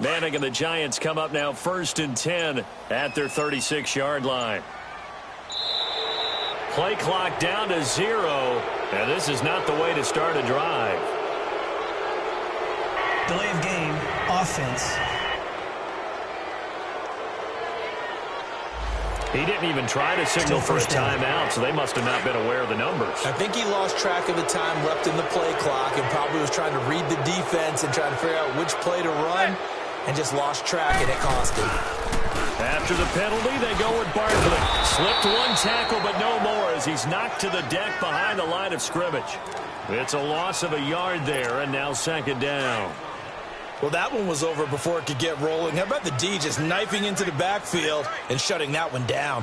Manning and the Giants come up now 1st and 10 at their 36-yard line. Play clock down to 0, and this is not the way to start a drive. Delay of game, offense. He didn't even try to signal for a timeout, so they must have not been aware of the numbers. I think he lost track of the time left in the play clock and probably was trying to read the defense and trying to figure out which play to run and just lost track, and it cost him. After the penalty, they go with Barkley. Slipped one tackle, but no more as he's knocked to the deck behind the line of scrimmage. It's a loss of a yard there, and now 2nd down. Well, that one was over before it could get rolling. How about the D just knifing into the backfield and shutting that one down?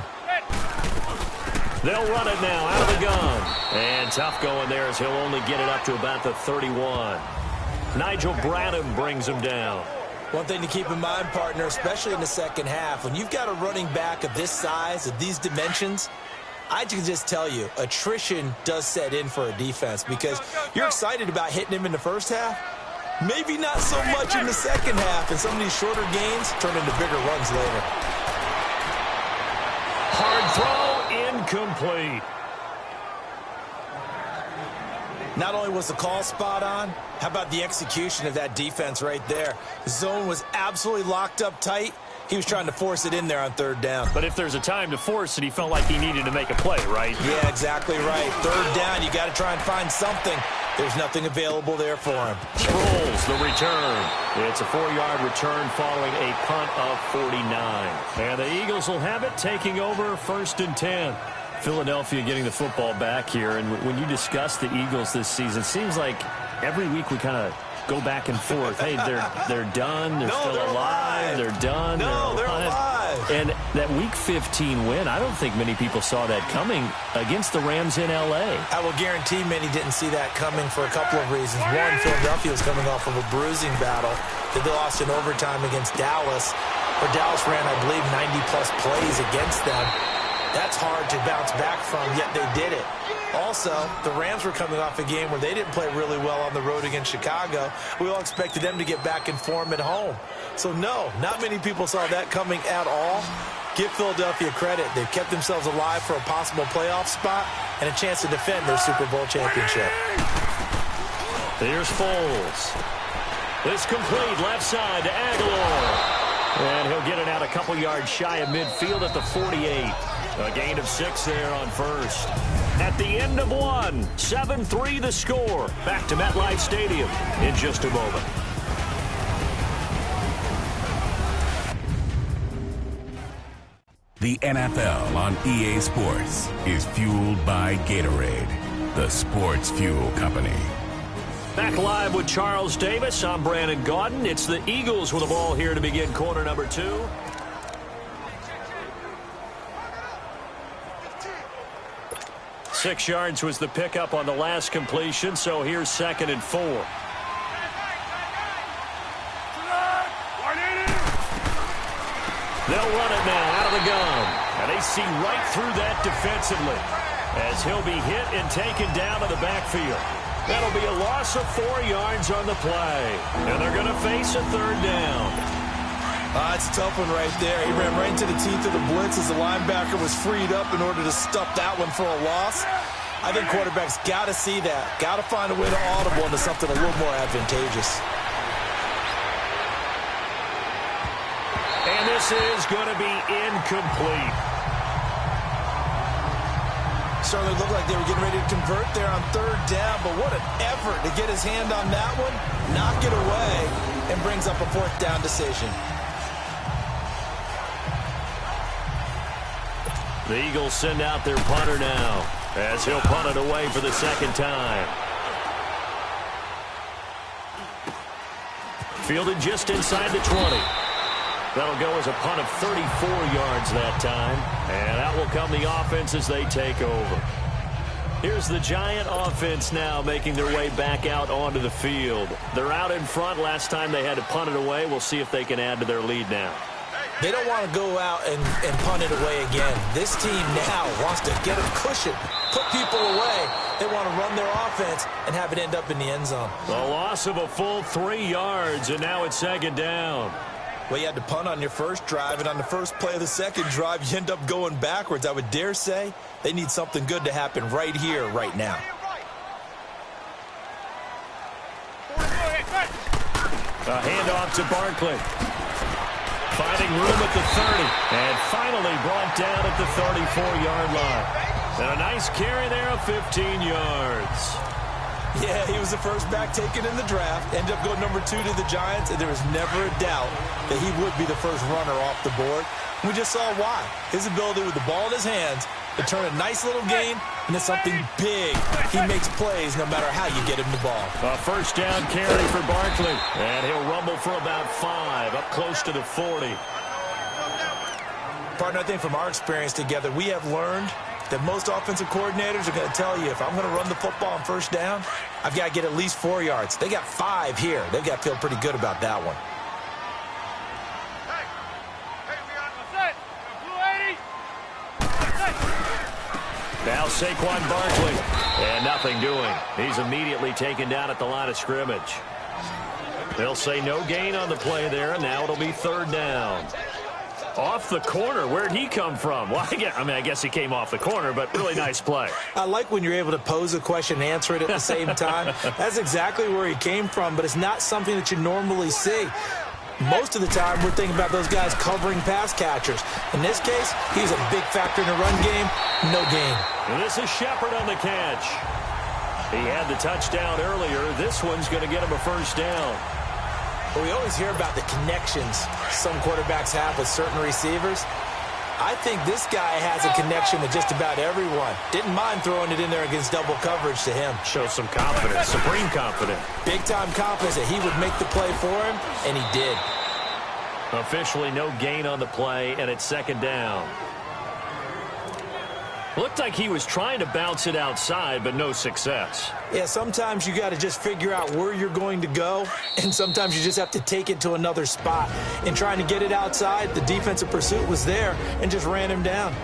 They'll run it now out of the gun. And tough going there as he'll only get it up to about the 31. Nigel Bradham brings him down. One thing to keep in mind, partner, especially in the second half, when you've got a running back of this size, of these dimensions, I can just tell you, attrition does set in for a defense because you're excited about hitting him in the first half. Maybe not so much in the second half, and some of these shorter gains turn into bigger runs later. Hard throw, incomplete. Not only was the call spot on, how about the execution of that defense right there? The zone was absolutely locked up tight. He was trying to force it in there on 3rd down. But if there's a time to force it, he felt like he needed to make a play, right? Yeah, exactly right. 3rd down, you got to try and find something. There's nothing available there for him. Sproles, the return. It's a 4-yard return following a punt of 49. And the Eagles will have it, taking over 1st and 10. Philadelphia getting the football back here. And when you discuss the Eagles this season, it seems like every week we kind of go back and forth. Hey, they're done. They're still alive. They're done. No, they're alive. And that Week 15 win, I don't think many people saw that coming against the Rams in L.A. I will guarantee many didn't see that coming for a couple of reasons. One, Philadelphia was coming off of a bruising battle that they lost in overtime against Dallas, where Dallas ran, I believe, 90-plus plays against them. That's hard to bounce back from, yet they did it. Also, the Rams were coming off a game where they didn't play really well on the road against Chicago. We all expected them to get back in form at home. So, no, not many people saw that coming at all. Give Philadelphia credit. They've kept themselves alive for a possible playoff spot and a chance to defend their Super Bowl championship. Here's Foles. It's complete left side to Aguilar. And he'll get it out a couple yards shy of midfield at the 48. A gain of 6 there on 1st. At the end of 1, 7-3 the score. Back to MetLife Stadium in just a moment. The NFL on EA Sports is fueled by Gatorade, the sports fuel company. Back live with Charles Davis. I'm Brandon Gaudin. It's the Eagles with the ball here to begin quarter number 2. Six yards was the pickup on the last completion, so here's 2nd and 4. They'll run it now out of the gun. And they see right through that defensively as he'll be hit and taken down to the backfield. That'll be a loss of 4 yards on the play. And they're going to face a 3rd down. It's a tough one right there. He ran right into the teeth of the blitz as the linebacker was freed up in order to stuff that one for a loss. I think quarterbacks got to see that. Got to find a way to audible into something a little more advantageous. And this is going to be incomplete. Certainly looked like they were getting ready to convert there on 3rd down, but what an effort to get his hand on that one, knock it away, and brings up a 4th down decision. The Eagles send out their punter now as he'll punt it away for the 2nd time. Fielded just inside the 20. That'll go as a punt of 34 yards that time. And out will come the offense as they take over. Here's the Giant offense now making their way back out onto the field. They're out in front. Last time they had to punt it away. We'll see if they can add to their lead now. They don't want to go out and punt it away again. This team now wants to get a cushion, put people away. They want to run their offense and have it end up in the end zone. A loss of a full 3 yards, and now it's second down. Well, you had to punt on your first drive, and on the first play of the second drive, you end up going backwards. I would dare say they need something good to happen right here, right now. A handoff to Barkley. Finding room at the 30, and finally brought down at the 34-yard line. And a nice carry there of 15 yards. Yeah, he was the first back taken in the draft. Ended up going number 2 to the Giants, and there was never a doubt that he would be the first runner off the board. We just saw why. His ability with the ball in his hands to turn a nice little gain into something big. He makes plays no matter how you get him the ball. A first down carry for Barkley. And he'll rumble for about 5, up close to the 40. Partner, I think from our experience together, we have learned that most offensive coordinators are going to tell you, if I'm going to run the football on first down, I've got to get at least 4 yards. They got 5 here. They've got to feel pretty good about that one. Now Saquon Barkley, and nothing doing. He's immediately taken down at the line of scrimmage. They'll say no gain on the play there, and now it'll be third down. Off the corner. Where'd he come from? Well, I guess he came off the corner, but really nice play. I like when you're able to pose a question and answer it at the same time. That's exactly where he came from, but it's not something that you normally see. Most of the time, we're thinking about those guys covering pass catchers. In this case, he's a big factor in the run game. No gain. And this is Shepard on the catch. He had the touchdown earlier. This one's going to get him a first down. Well, we always hear about the connections some quarterbacks have with certain receivers. I think this guy has a connection with just about everyone. Didn't mind throwing it in there against double coverage to him. Shows some confidence, supreme confidence. Big-time confidence that he would make the play for him, and he did. Officially no gain on the play, and it's second down. Looked like he was trying to bounce it outside, but no success. Yeah, sometimes you got to just figure out where you're going to go, and sometimes you just have to take it to another spot. In trying to get it outside, the defensive pursuit was there and just ran him down.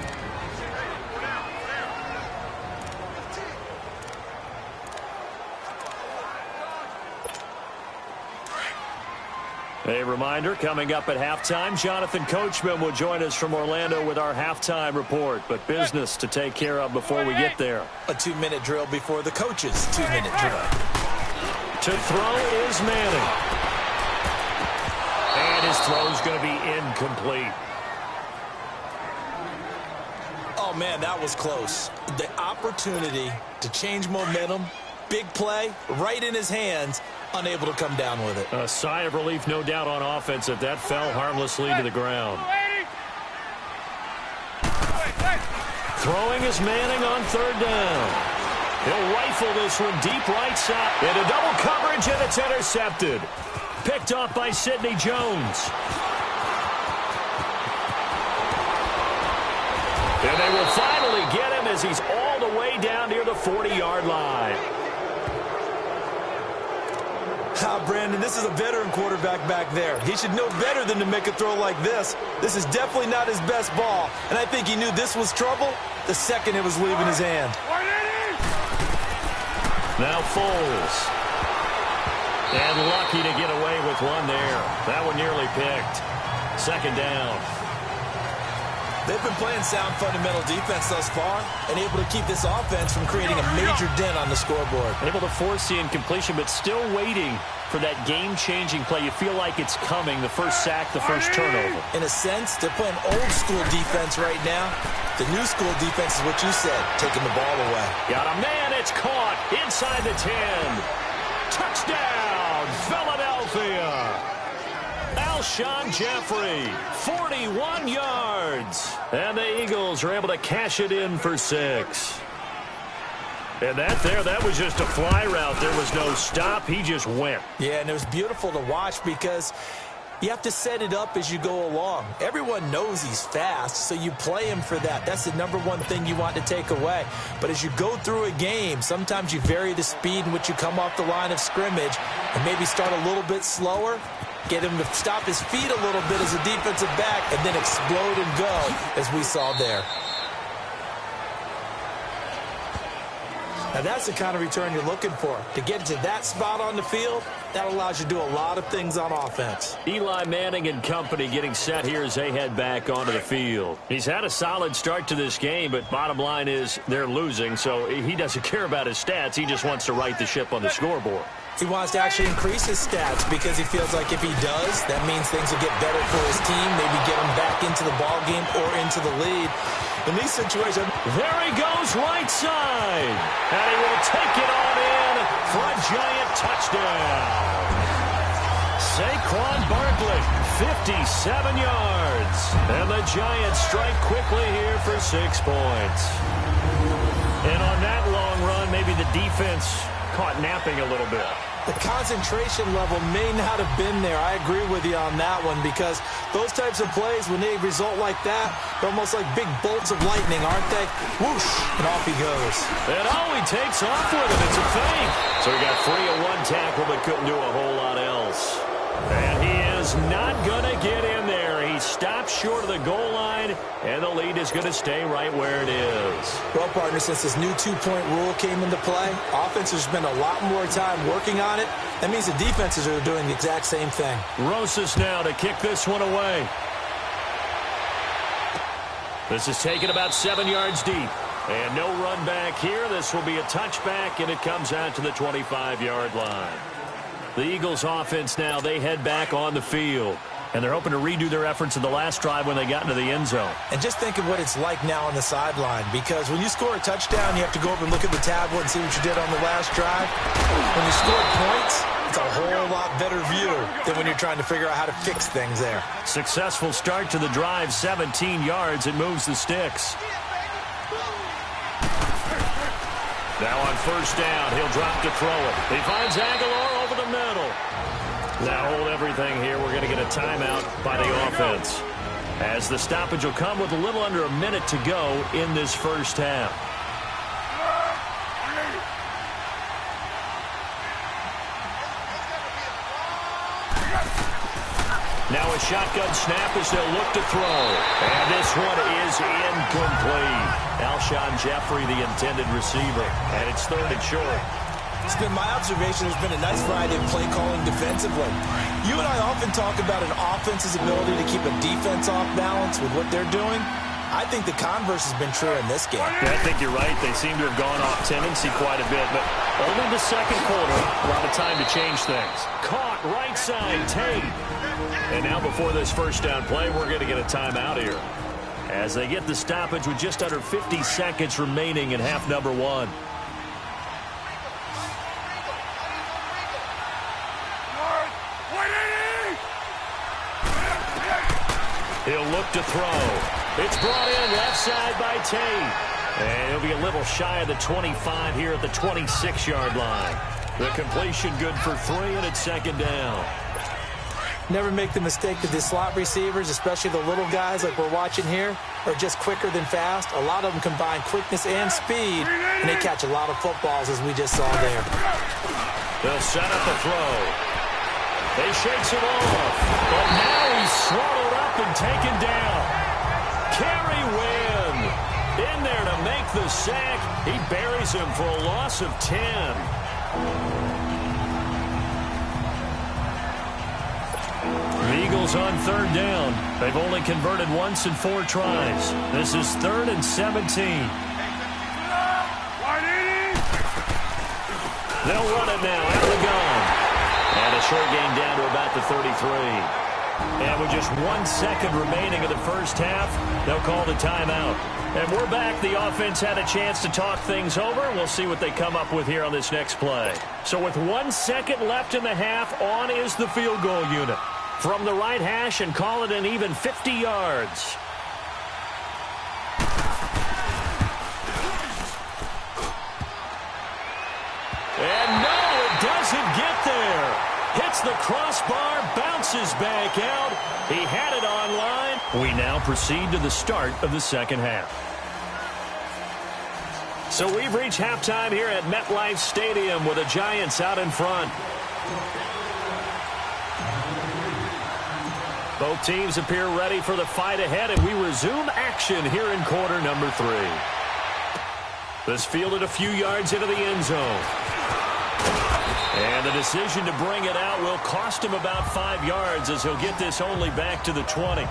A reminder, coming up at halftime, Jonathan Coachman will join us from Orlando with our halftime report, but business to take care of before we get there. A 2-minute drill before the coach's 2-minute drill. To throw is Manning. And his throw's going to be incomplete. Oh, man, that was close. The opportunity to change momentum, big play, right in his hands, unable to come down with it. A sigh of relief, no doubt, on offense that fell harmlessly to the ground. Throwing is Manning on third down. He'll rifle this one deep right side. Into double coverage, and it's intercepted. Picked off by Sidney Jones. And they will finally get him as he's all the way down near the 40-yard line. Brandon, this is a veteran quarterback back there. He should know better than to make a throw like this. This is definitely not his best ball, and I think he knew this was trouble the second it was leaving his hand. Now Foles. And lucky to get away with one there. That one nearly picked. Second down. They've been playing sound fundamental defense thus far and able to keep this offense from creating a major dent on the scoreboard. Able to force the incompletion, but still waiting for that game-changing play. You feel like it's coming, the first sack, the first turnover. In a sense, they're playing old-school defense right now. The new-school defense is what you said, taking the ball away. Got a man, it's caught inside the 10. Touchdown, Philadelphia. Alshon Jeffrey, 41 yards. And the Eagles are able to cash it in for 6. And that was just a fly route. There was no stop. He just went. Yeah, and it was beautiful to watch because you have to set it up as you go along. Everyone knows he's fast, so you play him for that. That's the #1 thing you want to take away. But as you go through a game, sometimes you vary the speed in which you come off the line of scrimmage and maybe start a little bit slower. get him to stop his feet a little bit as a defensive back, and then explode and go, as we saw there. Now, that's the kind of return you're looking for. To get to that spot on the field, that allows you to do a lot of things on offense. Eli Manning and company getting set here as they head back onto the field. He's had a solid start to this game, but bottom line is they're losing, so he doesn't care about his stats. He just wants to right the ship on the scoreboard. He wants to actually increase his stats because he feels like if he does, that means things will get better for his team, maybe get him back into the ball game or into the lead. In these situations, there he goes right side, and he will take it on in for a Giant touchdown. Saquon Barkley, 57 yards, and the Giants strike quickly here for 6 points. And on that long run, maybe the defense caught napping a little bit. The concentration level may not have been there. I agree with you on that one because those types of plays, when they result like that, they're almost like big bolts of lightning, aren't they? Whoosh, and off he goes. And he takes off with it. It's a fake. So he got free of one tackle but couldn't do a whole lot else. And he is not going to get in there. He stops short of the goal line, and the lead is going to stay right where it is. Well, partner, since this new two-point rule came into play, offenses spend a lot more time working on it. That means the defenses are doing the exact same thing. Rosas now to kick this one away. This is taken about 7 yards deep. And no run back here. This will be a touchback, and it comes out to the 25-yard line. The Eagles offense now, they head back on the field. And they're hoping to redo their efforts in the last drive when they got into the end zone. And just think of what it's like now on the sideline. Because when you score a touchdown, you have to go up and look at the tablet and see what you did on the last drive. When you score points, it's a whole lot better view than when you're trying to figure out how to fix things there. Successful start to the drive, 17 yards. It moves the sticks. Now on first down, he'll drop to throw it. He finds Aguilar over the middle. Now hold everything here. We're going to get a timeout by the offense, as the stoppage will come with a little under a minute to go in this first half. Now a shotgun snap as they'll look to throw. And this one is incomplete. Alshon Jeffrey, the intended receiver. And it's 3rd and short. It's been my observation there's been a nice variety of play calling defensively. You and I often talk about an offense's ability to keep a defense off balance with what they're doing. I think the converse has been true in this game. Yeah, I think you're right. They seem to have gone off tendency quite a bit, but only the second quarter, a lot of time to change things. Caught right side, Tate. And now before this first down play, we're going to get a timeout here, as they get the stoppage with just under 50 seconds remaining in half number 1. He'll look to throw. It's brought in left side by Tate. And he'll be a little shy of the 25 here at the 26-yard line. The completion good for 3, and it's 2nd down. Never make the mistake that the slot receivers, especially the little guys like we're watching here, are just quicker than fast. A lot of them combine quickness and speed, and they catch a lot of footballs, as we just saw there. They'll set up a throw. They shakes it off, but now he's swallowed up and taken down. Kerry Wynn in there to make the sack. He buries him for a loss of 10. The Eagles on 3rd down. They've only converted once in 4 tries. This is 3rd and 17. They'll run it now out of the gun. And a short gain down to about the 33. And with just 1 second remaining in the first half, they'll call the timeout. And we're back. The offense had a chance to talk things over. We'll see what they come up with here on this next play. So with 1 second left in the half, on is the field goal unit. From the right hash, and call it an even 50 yards. And no, it doesn't get there. Hits the crossbar, bounces back out. He had it on line. We now proceed to the start of the second half. So we've reached halftime here at MetLife Stadium with the Giants out in front. Both teams appear ready for the fight ahead, and we resume action here in quarter number 3. This fielded a few yards into the end zone. And the decision to bring it out will cost him about 5 yards as he'll get this only back to the 20.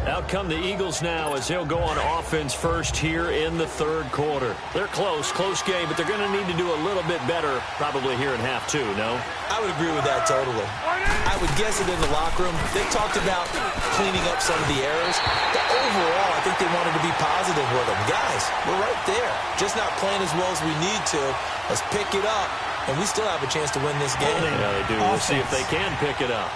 Out come the Eagles now as they'll go on offense first here in the third quarter. They're close game, but they're going to need to do a little bit better probably here in half 2, no? I would agree with that totally. I would guess it in the locker room. They talked about cleaning up some of the errors, but overall, I think they wanted to be positive with them. Guys, we're right there. Just not playing as well as we need to. Let's pick it up, and we still have a chance to win this game. Yeah, they do. We'll see if they can pick it up.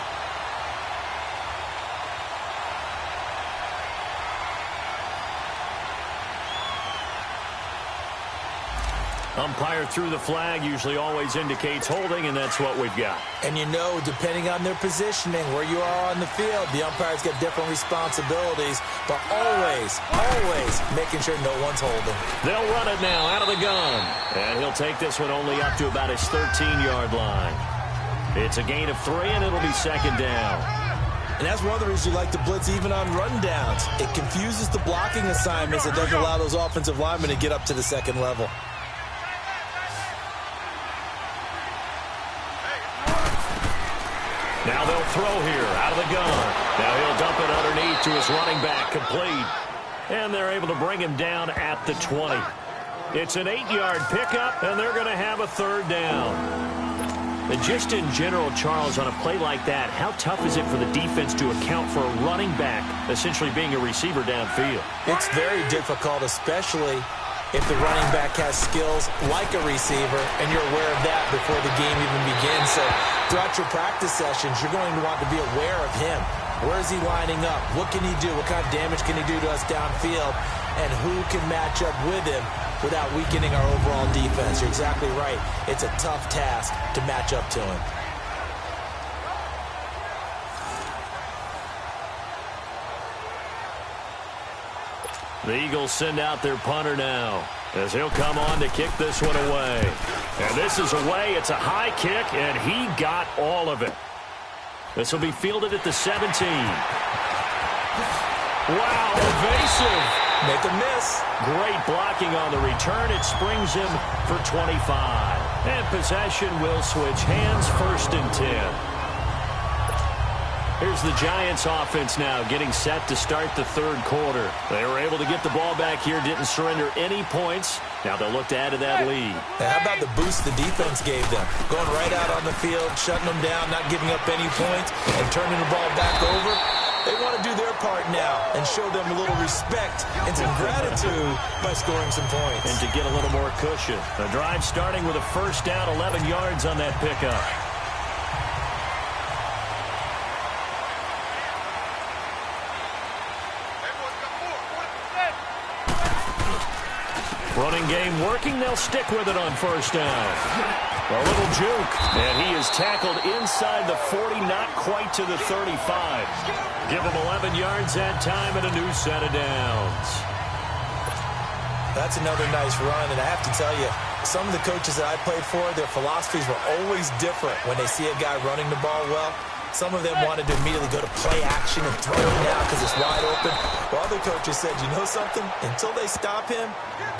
Umpire threw the flag, usually always indicates holding, and that's what we've got. And you know, depending on their positioning, where you are on the field, the umpire's got different responsibilities, but always making sure no one's holding. They'll run it now out of the gun. And he'll take this one only up to about his 13-yard line. It's a gain of 3, and it'll be second down. And that's one of the reasons you like to blitz even on run downs. It confuses the blocking assignments. It doesn't allow those offensive linemen to get up to the second level. Now they'll throw here out of the gun. Now he'll dump it underneath to his running back, complete. And they're able to bring him down at the 20. It's an 8-yard pickup, and they're going to have a third down. And just in general, Charles, on a play like that, how tough is it for the defense to account for a running back essentially being a receiver downfield? It's very difficult, especially if the running back has skills like a receiver, and you're aware of that before the game even begins. So throughout your practice sessions, you're going to want to be aware of him. Where is he lining up? What can he do? What kind of damage can he do to us downfield? And who can match up with him without weakening our overall defense? You're exactly right. It's a tough task to match up to him. The Eagles send out their punter now as he'll come on to kick this one away. And this is away. It's a high kick, and he got all of it. This will be fielded at the 17. Wow, evasive. Make a miss. Great blocking on the return. It springs him for 25. And possession will switch hands, 1st and 10. Here's the Giants offense now getting set to start the third quarter. They were able to get the ball back here, didn't surrender any points. Now they'll look to add to that lead. Now, how about the boost the defense gave them? Going right out on the field, shutting them down, not giving up any points, and turning the ball back over. They want to do their part now and show them a little respect and some gratitude by scoring some points. And to get a little more cushion. The drive starting with a first down, 11 yards on that pickup. Running game working. They'll stick with it on first down. A little juke. And he is tackled inside the 40, not quite to the 35. Give him 11 yards that time and a new set of downs. That's another nice run. And I have to tell you, some of the coaches that I played for, their philosophies were always different when they see a guy running the ball well. Some of them wanted to immediately go to play action and throw him down because it's wide open. While other coaches said, you know something? Until they stop him,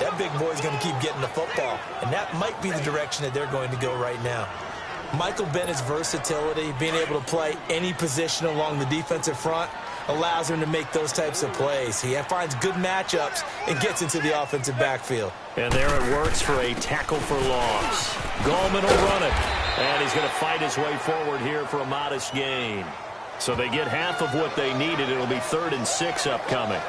that big boy's going to keep getting the football. And that might be the direction that they're going to go right now. Michael Bennett's versatility, being able to play any position along the defensive front, allows him to make those types of plays. He finds good matchups and gets into the offensive backfield. And there it works for a tackle for loss. Gallman will run it. And he's going to fight his way forward here for a modest gain. So they get half of what they needed. It'll be 3rd and 6 upcoming.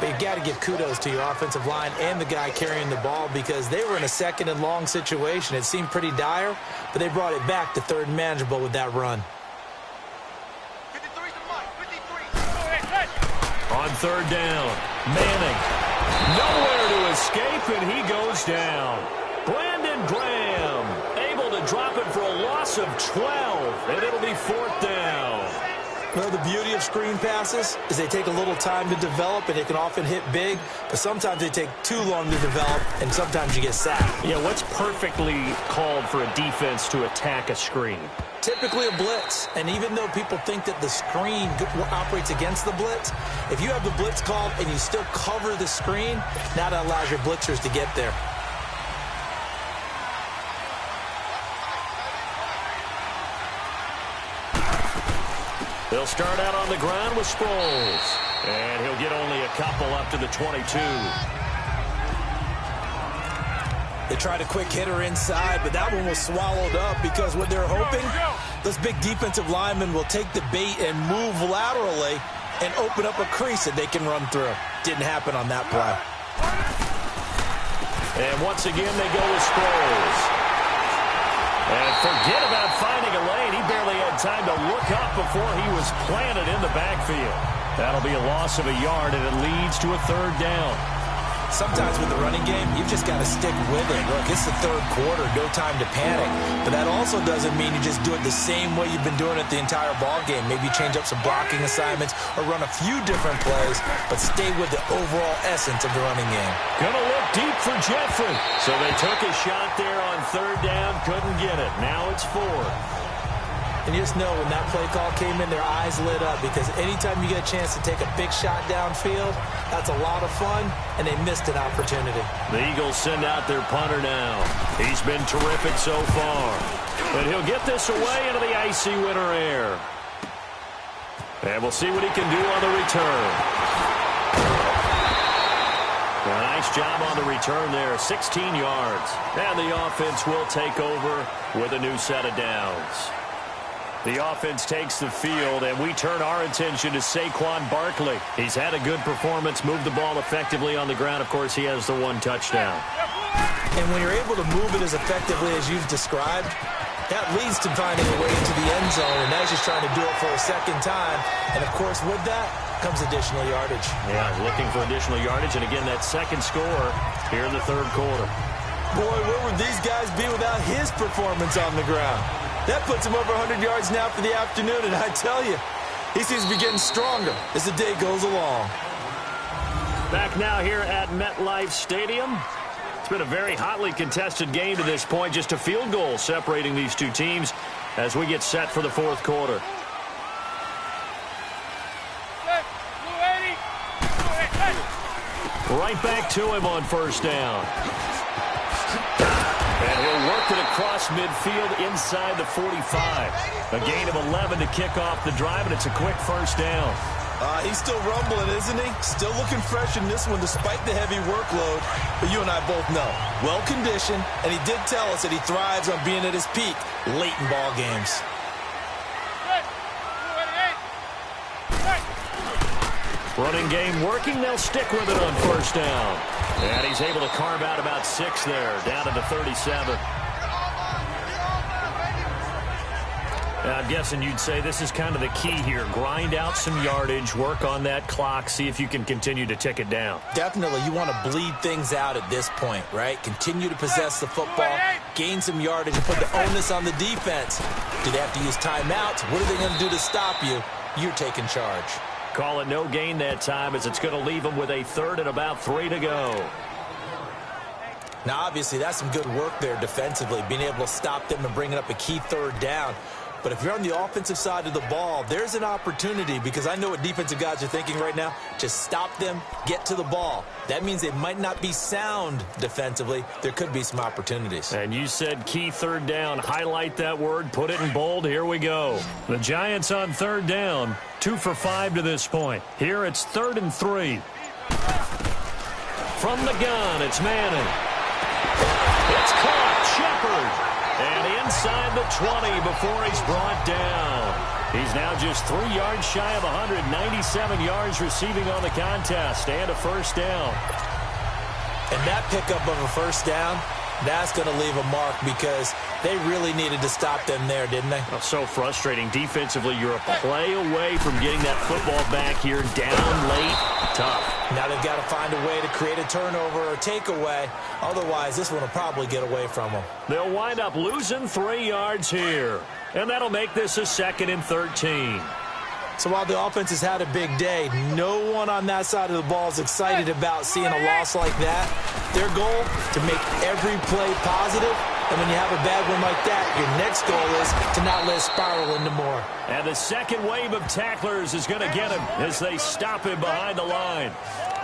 But you've got to give kudos to your offensive line and the guy carrying the ball because they were in a 2nd and long situation. It seemed pretty dire, but they brought it back to 3rd and manageable with that run. On 3rd down, Manning. Nowhere to escape, and he goes down. Brandon Graham able to drop it for a loss of 12, and it'll be 4th down. Well, the beauty of screen passes is they take a little time to develop, and they can often hit big, but sometimes they take too long to develop, and sometimes you get sacked. Yeah, what's perfectly called for a defense to attack a screen? typically a blitz. And even though people think that the screen operates against the blitz, if you have the blitz called and you still cover the screen, now that allows your blitzers to get there. They'll start out on the ground with Sproles. And he'll get only a couple up to the 22. They tried a quick hitter inside, but that one was swallowed up because what they're hoping, those big defensive linemen will take the bait and move laterally and open up a crease that they can run through. Didn't happen on that play. And once again, they go with Sproles. And forget about finding a lane. He barely had time to look up before he was planted in the backfield. That'll be a loss of a yard, and it leads to a third down. Sometimes with the running game, you've just got to stick with it. Look, it's the third quarter, no time to panic. But that also doesn't mean you just do it the same way you've been doing it the entire ball game. Maybe change up some blocking assignments or run a few different plays, but stay with the overall essence of the running game. Gonna look deep for Jeffrey. So they took a shot there on third down, couldn't get it. Now it's fourth. And you just know when that play call came in, their eyes lit up because anytime you get a chance to take a big shot downfield, that's a lot of fun, and they missed an opportunity. The Eagles send out their punter now. He's been terrific so far. But he'll get this away into the icy winter air. And we'll see what he can do on the return. A nice job on the return there, 16 yards. And the offense will take over with a new set of downs. The offense takes the field, and we turn our attention to Saquon Barkley. He's had a good performance, moved the ball effectively on the ground. Of course, he has the one touchdown. And when you're able to move it as effectively as you've described, that leads to finding a way into the end zone, and now he's just trying to do it for a second time. And, of course, with that comes additional yardage. Yeah, looking for additional yardage, and again, that second score here in the third quarter. Boy, where would these guys be without his performance on the ground? That puts him over 100 yards now for the afternoon, and I tell you, he seems to be getting stronger as the day goes along. Back now here at MetLife Stadium. It's been a very hotly contested game to this point, just a field goal separating these two teams as we get set for the fourth quarter. Right back to him on first down. And he'll work it across midfield inside the 45. A gain of 11 to kick off the drive, and it's a quick first down. He's still rumbling, isn't he? Still looking fresh in this one despite the heavy workload. But you and I both know, well-conditioned, and he did tell us that he thrives on being at his peak late in ball games. Running game working. They'll stick with it on first down. And he's able to carve out about 6 there, down to the 37. And I'm guessing you'd say this is kind of the key here. Grind out some yardage, work on that clock, see if you can continue to tick it down. Definitely. You want to bleed things out at this point, right? Continue to possess the football, gain some yardage, and put the onus on the defense. Do they have to use timeouts? What are they going to do to stop you? You're taking charge. Call it no gain that time as it's going to leave them with a third and about 3 to go. Now, obviously, that's some good work there defensively, being able to stop them and bringing up a key third down. But if you're on the offensive side of the ball, there's an opportunity because I know what defensive guys are thinking right now. Just stop them, get to the ball. That means they might not be sound defensively. There could be some opportunities. And you said key third down. Highlight that word. Put it in bold. Here we go. The Giants on third down. 2 for 5 to this point. Here it's 3rd and 3. From the gun, it's Manning. It's caught. Shepard. And inside the 20 before he's brought down. He's now just 3 yards shy of 197 yards receiving on the contest and a first down. And that pickup of a first down, that's going to leave a mark because they really needed to stop them there, didn't they? Oh, so frustrating. Defensively, you're a play away from getting that football back here. Down late. Tough. Now they've got to find a way to create a turnover or takeaway. Otherwise, this one will probably get away from them. They'll wind up losing 3 yards here. And that'll make this a 2nd and 13. So while the offense has had a big day, no one on that side of the ball is excited about seeing a loss like that. Their goal, to make every play positive And when you have a bad one like that, your next goal is to not let it spiral into more. And the second wave of tacklers is going to get him as they stop him behind the line.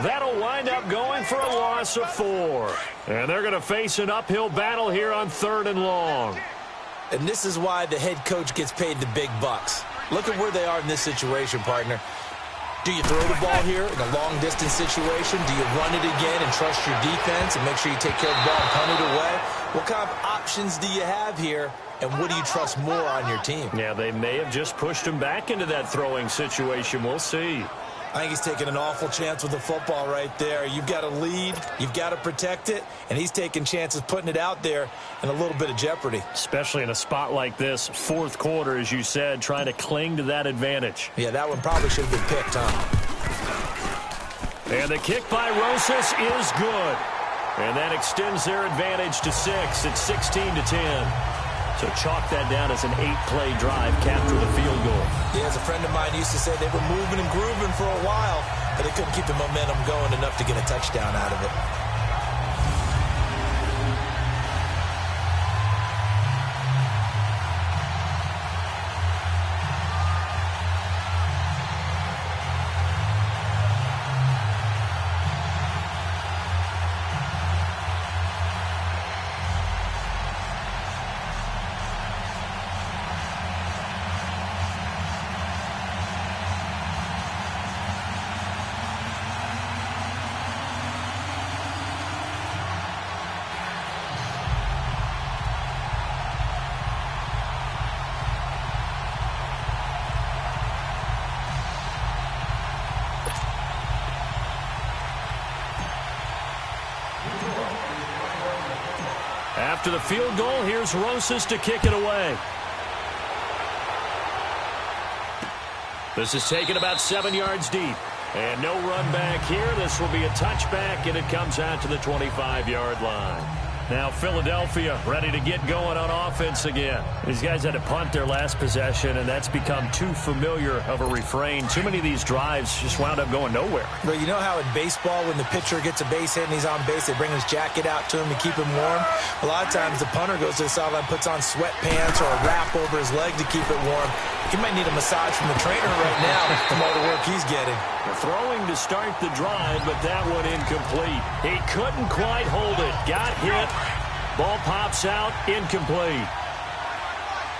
That'll wind up going for a loss of 4. And they're going to face an uphill battle here on 3rd and long. And this is why the head coach gets paid the big bucks. Look at where they are in this situation, partner. Do you throw the ball here in a long-distance situation? Do you run it again and trust your defense and make sure you take care of the ball and punt it away? What kind of options do you have here, and what do you trust more on your team? Yeah, they may have just pushed him back into that throwing situation. We'll see. I think he's taking an awful chance with the football right there. You've got to lead, you've got to protect it, and he's taking chances putting it out there in a little bit of jeopardy. Especially in a spot like this, 4th quarter, as you said, trying to cling to that advantage. Yeah, that one probably should have been picked, huh? And the kick by Rosas is good. And that extends their advantage to 6. It's 16-10. So chalk that down as an 8-play drive, capture the field goal. Yeah, as a friend of mine used to say, they were moving and grooving for a while, but they couldn't keep the momentum going enough to get a touchdown out of it. After the field goal, here's Rosas to kick it away. This is taken about 7 yards deep. And no run back here. This will be a touchback, and it comes out to the 25-yard line. Now Philadelphia ready to get going on offense again. These guys had to punt their last possession, and that's become too familiar of a refrain. Too many of these drives just wound up going nowhere. But you know how in baseball, when the pitcher gets a base hit and he's on base, they bring his jacket out to him to keep him warm? A lot of times the punter goes to the sideline, puts on sweatpants or a wrap over his leg to keep it warm. He might need a massage from the trainer right now from all the work he's getting. Throwing to start the drive, but that one incomplete. He couldn't quite hold it. Got hit. Ball pops out. Incomplete.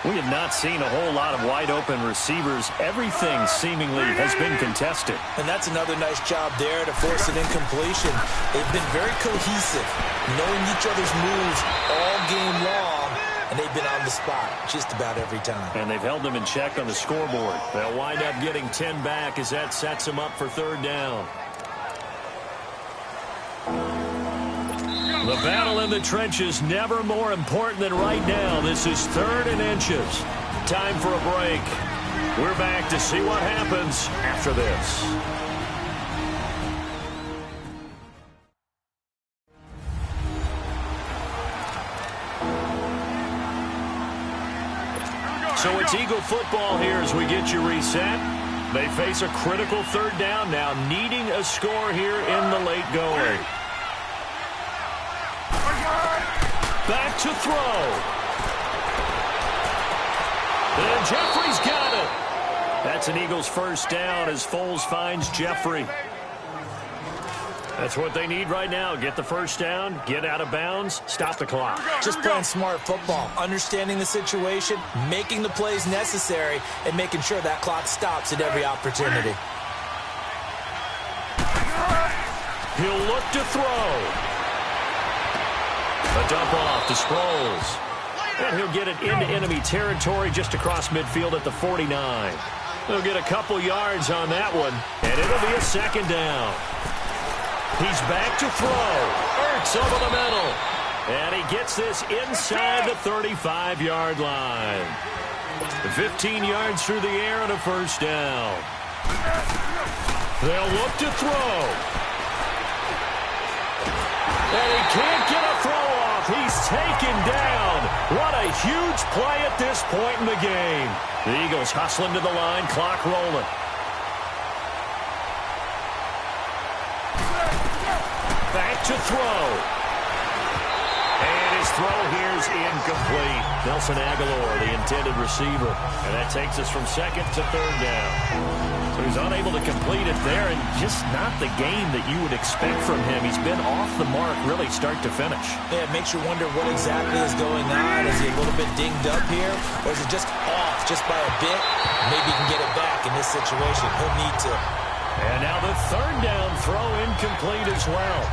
We have not seen a whole lot of wide-open receivers. Everything seemingly has been contested. And that's another nice job there to force an incompletion. They've been very cohesive, knowing each other's moves all game long, and they've been on the spot just about every time. And they've held them in check on the scoreboard. They'll wind up getting 10 back as that sets them up for 3rd down. The battle in the trenches never more important than right now. This is 3rd and inches. Time for a break. We're back to see what happens after this. So it's Eagle football here as we get you reset. They face a critical 3rd down now, needing a score here in the late going. Back to throw. And Jeffrey's got it. That's an Eagles 1st down as Foles finds Jeffrey. That's what they need right now. Get the 1st down, get out of bounds, stop the clock. Just playing smart football, understanding the situation, making the plays necessary, and making sure that clock stops at every opportunity. He'll look to throw. A dump off to Sproles. And he'll get it into enemy territory just across midfield at the 49. He'll get a couple yards on that one, and it'll be a 2nd down. He's back to throw. Ertz over the middle. And he gets this inside the 35-yard line. 15 yards through the air and a 1st down. They'll look to throw. And he can't get a throw off. He's taken down. What a huge play at this point in the game. The Eagles hustling to the line, clock rolling. Back to throw. And his throw here's incomplete. Nelson Aguilar, the intended receiver. And that takes us from second to third down. So he's unable to complete it there, and just not the game that you would expect from him. He's been off the mark really start to finish. Yeah, it makes you wonder what exactly is going on. Is he a little bit dinged up here, or is it just off just by a bit? Maybe he can get it back in this situation. He'll need to. And now the third down throw incomplete as well.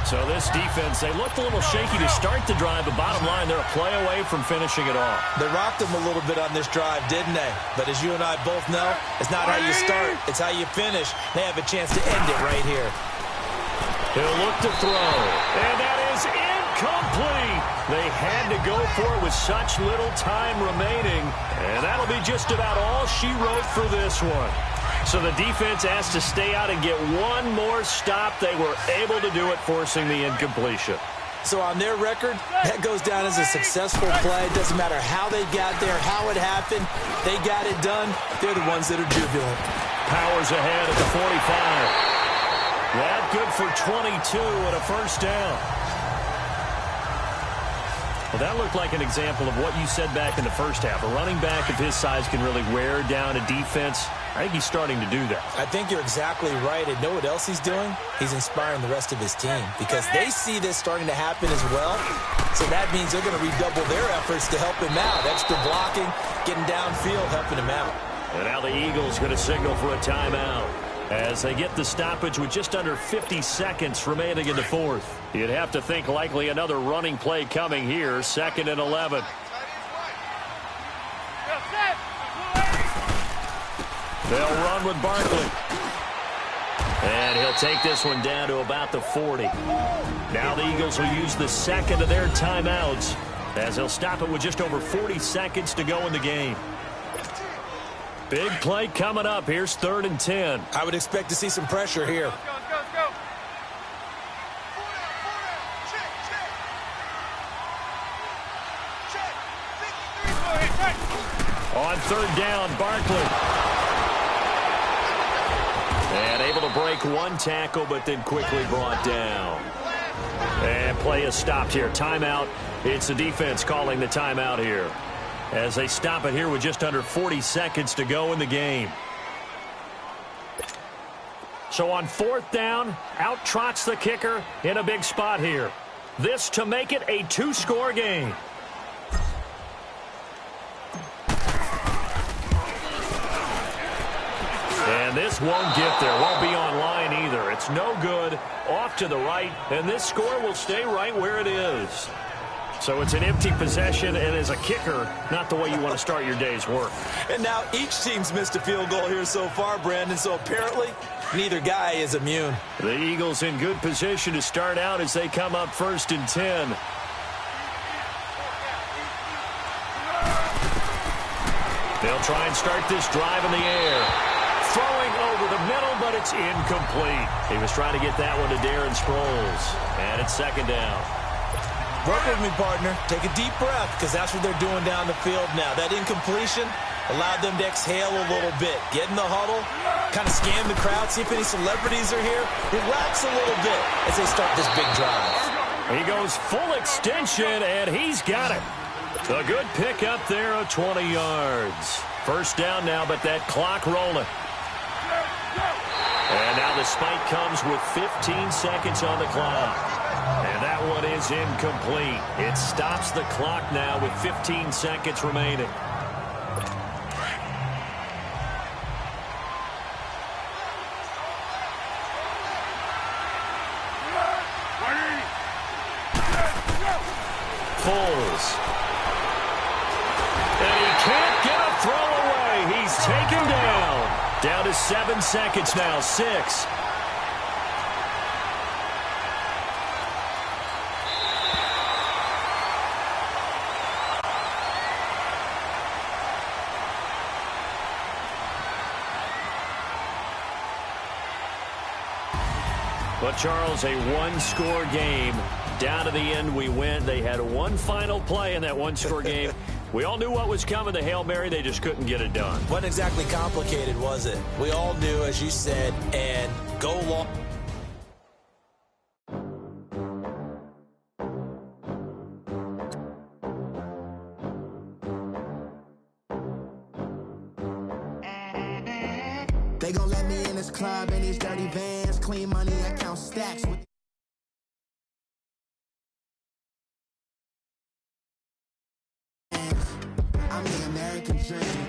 So this defense, they looked a little shaky to start the drive, but bottom line, they're a play away from finishing it off. They rocked him a little bit on this drive, didn't they? But as you and I both know, it's not how you start, it's how you finish. They have a chance to end it right here. He'll look to throw, and that is incomplete. They had to go for it with such little time remaining, and that'll be just about all she wrote for this one. So the defense has to stay out and get one more stop. They were able to do it, forcing the incompletion. So on their record, that goes down as a successful play. It doesn't matter how they got there, how it happened. They got it done. They're the ones that are jubilant. Powers ahead at the 45. That good for 22 and a first down. Well, that looked like an example of what you said back in the first half. A running back of his size can really wear down a defense. I think he's starting to do that. I think you're exactly right. And know what else he's doing? He's inspiring the rest of his team because they see this starting to happen as well. So that means they're going to redouble their efforts to help him out. Extra blocking, getting downfield, helping him out. And now the Eagles going to signal for a timeout as they get the stoppage with just under 50 seconds remaining in the fourth. You'd have to think likely another running play coming here, 2nd and 11. They'll run with Barkley. And he'll take this one down to about the 40. Now the Eagles will use the second of their timeouts as they'll stop it with just over 40 seconds to go in the game. Big play coming up. Here's 3rd and 10. I would expect to see some pressure here. Let's go. On 3rd down, Barkley. And able to break one tackle, but then quickly brought down. And play is stopped here. Timeout. It's the defense calling the timeout here, as they stop it here with just under 40 seconds to go in the game. So on 4th down, out trots the kicker in a big spot here. This to make it a 2-score game. And this won't get there. Won't be on line either. It's no good. Off to the right, and this score will stay right where it is. So it's an empty possession, and as a kicker, not the way you want to start your day's work. And now each team's missed a field goal here so far, Brandon, so apparently neither guy is immune. The Eagles in good position to start out as they come up 1st and 10. They'll try and start this drive in the air. Throwing over the middle, but it's incomplete. He was trying to get that one to Darren Sproles. And it's 2nd down. Work with me, partner. Take a deep breath, because that's what they're doing down the field now. That incompletion allowed them to exhale a little bit. Get in the huddle, kind of scan the crowd, see if any celebrities are here. Relax a little bit as they start this big drive. He goes full extension, and he's got it. A good pick up there of 20 yards. 1st down now, but that clock rolling. And now the spike comes with 15 seconds on the clock. And that one is incomplete. It stops the clock now with 15 seconds remaining. Foles. And he can't get a throw away. He's taken down. Down to 7 seconds now. 6. But, Charles, a one-score game. Down to the end we went. They had one final play in that one-score game. We all knew what was coming, the Hail Mary. They just couldn't get it done. Wasn't exactly complicated, was it? We all knew, as you said, and go long. club in these dirty vans. Clean money, I count stacks with I'm the American dream.